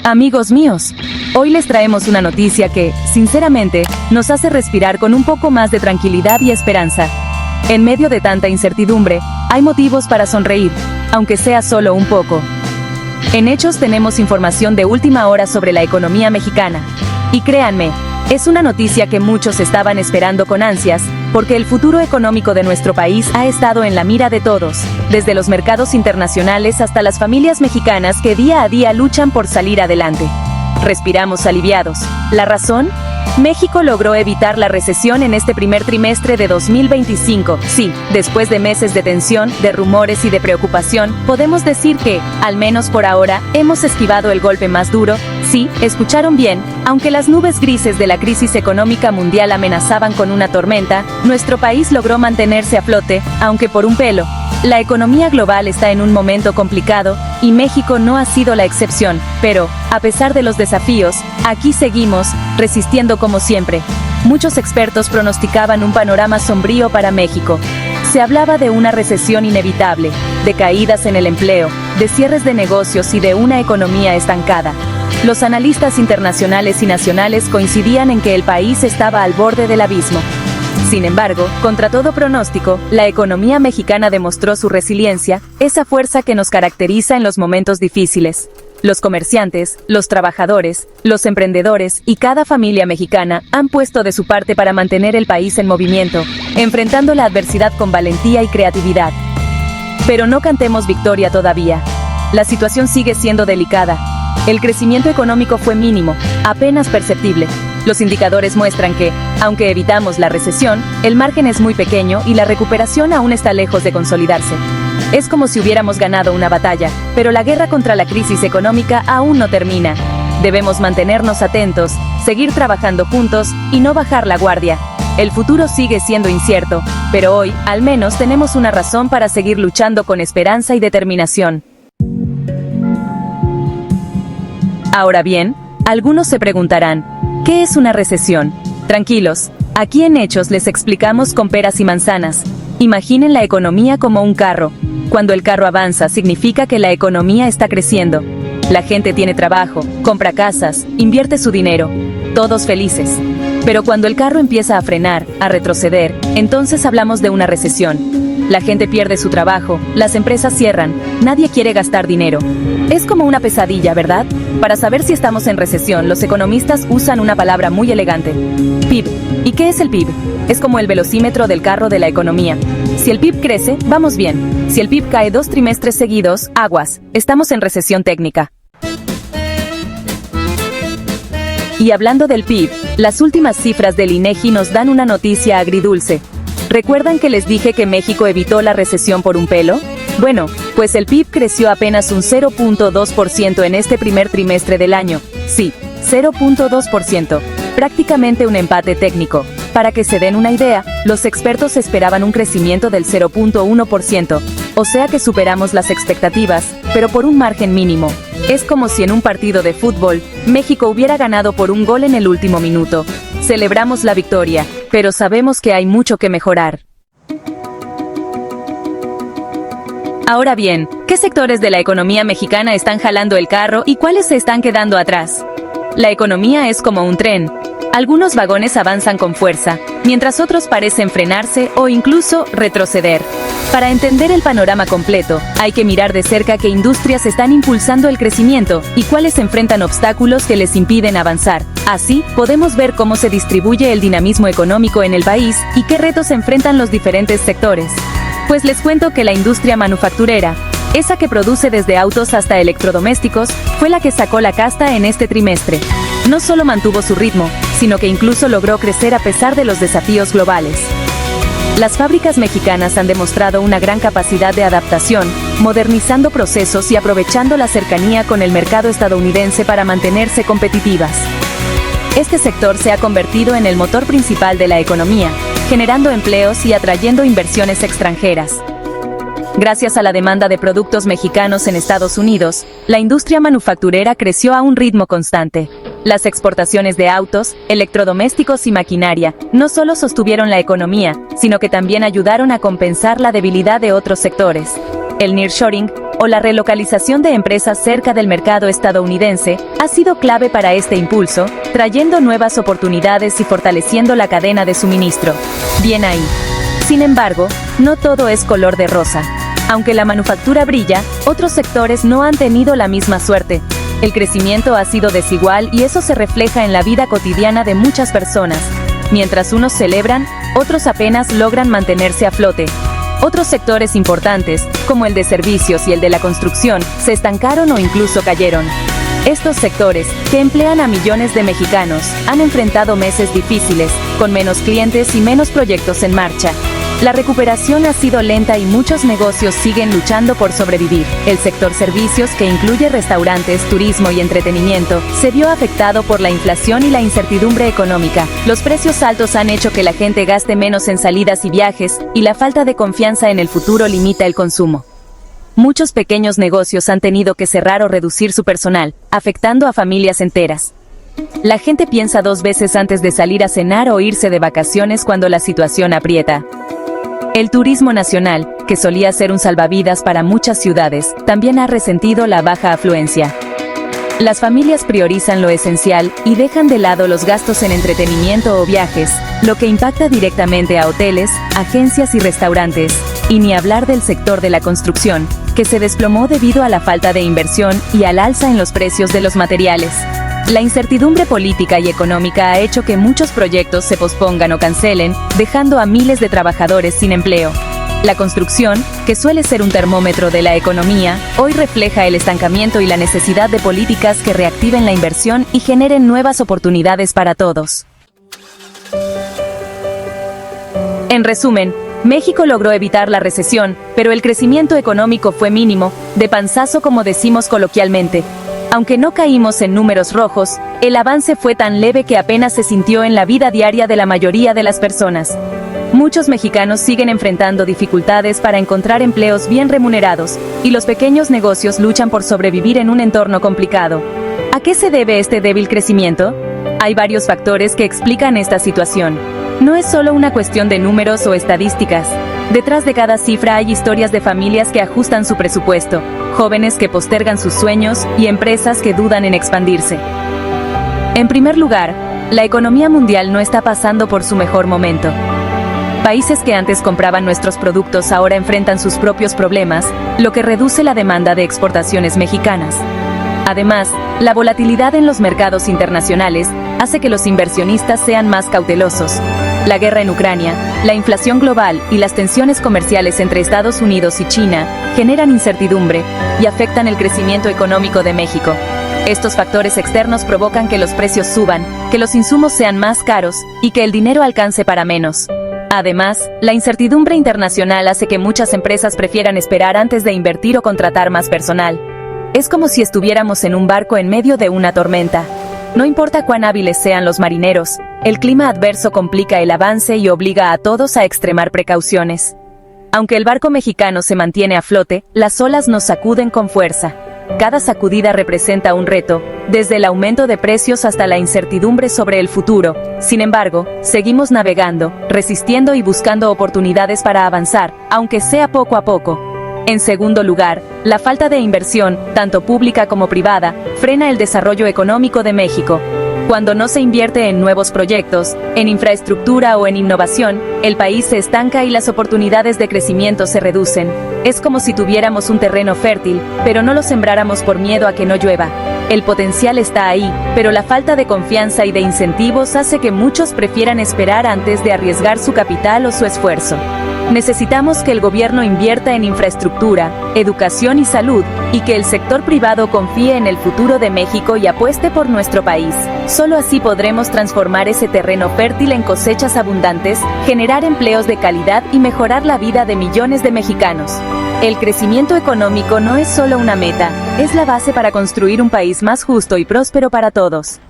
Amigos míos, hoy les traemos una noticia que, sinceramente, nos hace respirar con un poco más de tranquilidad y esperanza. En medio de tanta incertidumbre, hay motivos para sonreír, aunque sea solo un poco. En Hechos tenemos información de última hora sobre la economía mexicana. Y créanme, es una noticia que muchos estaban esperando con ansias, porque el futuro económico de nuestro país ha estado en la mira de todos, desde los mercados internacionales hasta las familias mexicanas que día a día luchan por salir adelante. Respiramos aliviados. ¿La razón? México logró evitar la recesión en este primer trimestre de 2025. Sí, después de meses de tensión, de rumores y de preocupación, podemos decir que, al menos por ahora, hemos esquivado el golpe más duro. Sí, escucharon bien, aunque las nubes grises de la crisis económica mundial amenazaban con una tormenta, nuestro país logró mantenerse a flote, aunque por un pelo. La economía global está en un momento complicado, y México no ha sido la excepción, pero, a pesar de los desafíos, aquí seguimos, resistiendo como siempre. Muchos expertos pronosticaban un panorama sombrío para México. Se hablaba de una recesión inevitable, de caídas en el empleo, de cierres de negocios y de una economía estancada. Los analistas internacionales y nacionales coincidían en que el país estaba al borde del abismo. Sin embargo, contra todo pronóstico, la economía mexicana demostró su resiliencia, esa fuerza que nos caracteriza en los momentos difíciles. Los comerciantes, los trabajadores, los emprendedores y cada familia mexicana han puesto de su parte para mantener el país en movimiento, enfrentando la adversidad con valentía y creatividad. Pero no cantemos victoria todavía. La situación sigue siendo delicada. El crecimiento económico fue mínimo, apenas perceptible. Los indicadores muestran que, aunque evitamos la recesión, el margen es muy pequeño y la recuperación aún está lejos de consolidarse. Es como si hubiéramos ganado una batalla, pero la guerra contra la crisis económica aún no termina. Debemos mantenernos atentos, seguir trabajando juntos y no bajar la guardia. El futuro sigue siendo incierto, pero hoy, al menos, tenemos una razón para seguir luchando con esperanza y determinación. Ahora bien, algunos se preguntarán, ¿qué es una recesión? Tranquilos, aquí en Hechos les explicamos con peras y manzanas. Imaginen la economía como un carro. Cuando el carro avanza, significa que la economía está creciendo. La gente tiene trabajo, compra casas, invierte su dinero. Todos felices. Pero cuando el carro empieza a frenar, a retroceder, entonces hablamos de una recesión. La gente pierde su trabajo, las empresas cierran, nadie quiere gastar dinero. Es como una pesadilla, ¿verdad? Para saber si estamos en recesión, los economistas usan una palabra muy elegante: PIB. ¿Y qué es el PIB? Es como el velocímetro del carro de la economía. Si el PIB crece, vamos bien. Si el PIB cae 2 trimestres seguidos, aguas, estamos en recesión técnica. Y hablando del PIB, las últimas cifras del INEGI nos dan una noticia agridulce. ¿Recuerdan que les dije que México evitó la recesión por un pelo? Bueno, pues el PIB creció apenas un 0.2% en este primer trimestre del año. Sí, 0.2%. Prácticamente un empate técnico. Para que se den una idea, los expertos esperaban un crecimiento del 0.1%. O sea que superamos las expectativas, pero por un margen mínimo. Es como si en un partido de fútbol, México hubiera ganado por un gol en el último minuto. Celebramos la victoria, pero sabemos que hay mucho que mejorar. Ahora bien, ¿qué sectores de la economía mexicana están jalando el carro y cuáles se están quedando atrás? La economía es como un tren. Algunos vagones avanzan con fuerza, mientras otros parecen frenarse o incluso retroceder. Para entender el panorama completo, hay que mirar de cerca qué industrias están impulsando el crecimiento y cuáles enfrentan obstáculos que les impiden avanzar. Así, podemos ver cómo se distribuye el dinamismo económico en el país y qué retos enfrentan los diferentes sectores. Pues les cuento que la industria manufacturera, esa que produce desde autos hasta electrodomésticos, fue la que sacó la casta en este trimestre. No solo mantuvo su ritmo, sino que incluso logró crecer a pesar de los desafíos globales. Las fábricas mexicanas han demostrado una gran capacidad de adaptación, modernizando procesos y aprovechando la cercanía con el mercado estadounidense para mantenerse competitivas. Este sector se ha convertido en el motor principal de la economía, generando empleos y atrayendo inversiones extranjeras. Gracias a la demanda de productos mexicanos en Estados Unidos, la industria manufacturera creció a un ritmo constante. Las exportaciones de autos, electrodomésticos y maquinaria no solo sostuvieron la economía, sino que también ayudaron a compensar la debilidad de otros sectores. El nearshoring, o la relocalización de empresas cerca del mercado estadounidense, ha sido clave para este impulso, trayendo nuevas oportunidades y fortaleciendo la cadena de suministro. Bien ahí. Sin embargo, no todo es color de rosa. Aunque la manufactura brilla, otros sectores no han tenido la misma suerte. El crecimiento ha sido desigual y eso se refleja en la vida cotidiana de muchas personas. Mientras unos celebran, otros apenas logran mantenerse a flote. Otros sectores importantes, como el de servicios y el de la construcción, se estancaron o incluso cayeron. Estos sectores, que emplean a millones de mexicanos, han enfrentado meses difíciles, con menos clientes y menos proyectos en marcha. La recuperación ha sido lenta y muchos negocios siguen luchando por sobrevivir. El sector servicios, que incluye restaurantes, turismo y entretenimiento, se vio afectado por la inflación y la incertidumbre económica. Los precios altos han hecho que la gente gaste menos en salidas y viajes, y la falta de confianza en el futuro limita el consumo. Muchos pequeños negocios han tenido que cerrar o reducir su personal, afectando a familias enteras. La gente piensa 2 veces antes de salir a cenar o irse de vacaciones cuando la situación aprieta. El turismo nacional, que solía ser un salvavidas para muchas ciudades, también ha resentido la baja afluencia. Las familias priorizan lo esencial y dejan de lado los gastos en entretenimiento o viajes, lo que impacta directamente a hoteles, agencias y restaurantes, y ni hablar del sector de la construcción, que se desplomó debido a la falta de inversión y al alza en los precios de los materiales. La incertidumbre política y económica ha hecho que muchos proyectos se pospongan o cancelen, dejando a miles de trabajadores sin empleo. La construcción, que suele ser un termómetro de la economía, hoy refleja el estancamiento y la necesidad de políticas que reactiven la inversión y generen nuevas oportunidades para todos. En resumen, México logró evitar la recesión, pero el crecimiento económico fue mínimo, de panzazo como decimos coloquialmente. Aunque no caímos en números rojos, el avance fue tan leve que apenas se sintió en la vida diaria de la mayoría de las personas. Muchos mexicanos siguen enfrentando dificultades para encontrar empleos bien remunerados, y los pequeños negocios luchan por sobrevivir en un entorno complicado. ¿A qué se debe este débil crecimiento? Hay varios factores que explican esta situación. No es solo una cuestión de números o estadísticas. Detrás de cada cifra hay historias de familias que ajustan su presupuesto, jóvenes que postergan sus sueños y empresas que dudan en expandirse. En primer lugar, la economía mundial no está pasando por su mejor momento. Países que antes compraban nuestros productos ahora enfrentan sus propios problemas, lo que reduce la demanda de exportaciones mexicanas. Además, la volatilidad en los mercados internacionales hace que los inversionistas sean más cautelosos. La guerra en Ucrania, la inflación global y las tensiones comerciales entre Estados Unidos y China generan incertidumbre y afectan el crecimiento económico de México. Estos factores externos provocan que los precios suban, que los insumos sean más caros y que el dinero alcance para menos. Además, la incertidumbre internacional hace que muchas empresas prefieran esperar antes de invertir o contratar más personal. Es como si estuviéramos en un barco en medio de una tormenta. No importa cuán hábiles sean los marineros, el clima adverso complica el avance y obliga a todos a extremar precauciones. Aunque el barco mexicano se mantiene a flote, las olas nos sacuden con fuerza. Cada sacudida representa un reto, desde el aumento de precios hasta la incertidumbre sobre el futuro. Sin embargo, seguimos navegando, resistiendo y buscando oportunidades para avanzar, aunque sea poco a poco. En segundo lugar, la falta de inversión, tanto pública como privada, frena el desarrollo económico de México. Cuando no se invierte en nuevos proyectos, en infraestructura o en innovación, el país se estanca y las oportunidades de crecimiento se reducen. Es como si tuviéramos un terreno fértil, pero no lo sembráramos por miedo a que no llueva. El potencial está ahí, pero la falta de confianza y de incentivos hace que muchos prefieran esperar antes de arriesgar su capital o su esfuerzo. Necesitamos que el gobierno invierta en infraestructura, educación y salud, y que el sector privado confíe en el futuro de México y apueste por nuestro país. Solo así podremos transformar ese terreno fértil en cosechas abundantes, generar empleos de calidad y mejorar la vida de millones de mexicanos. El crecimiento económico no es solo una meta, es la base para construir un país más justo y próspero para todos.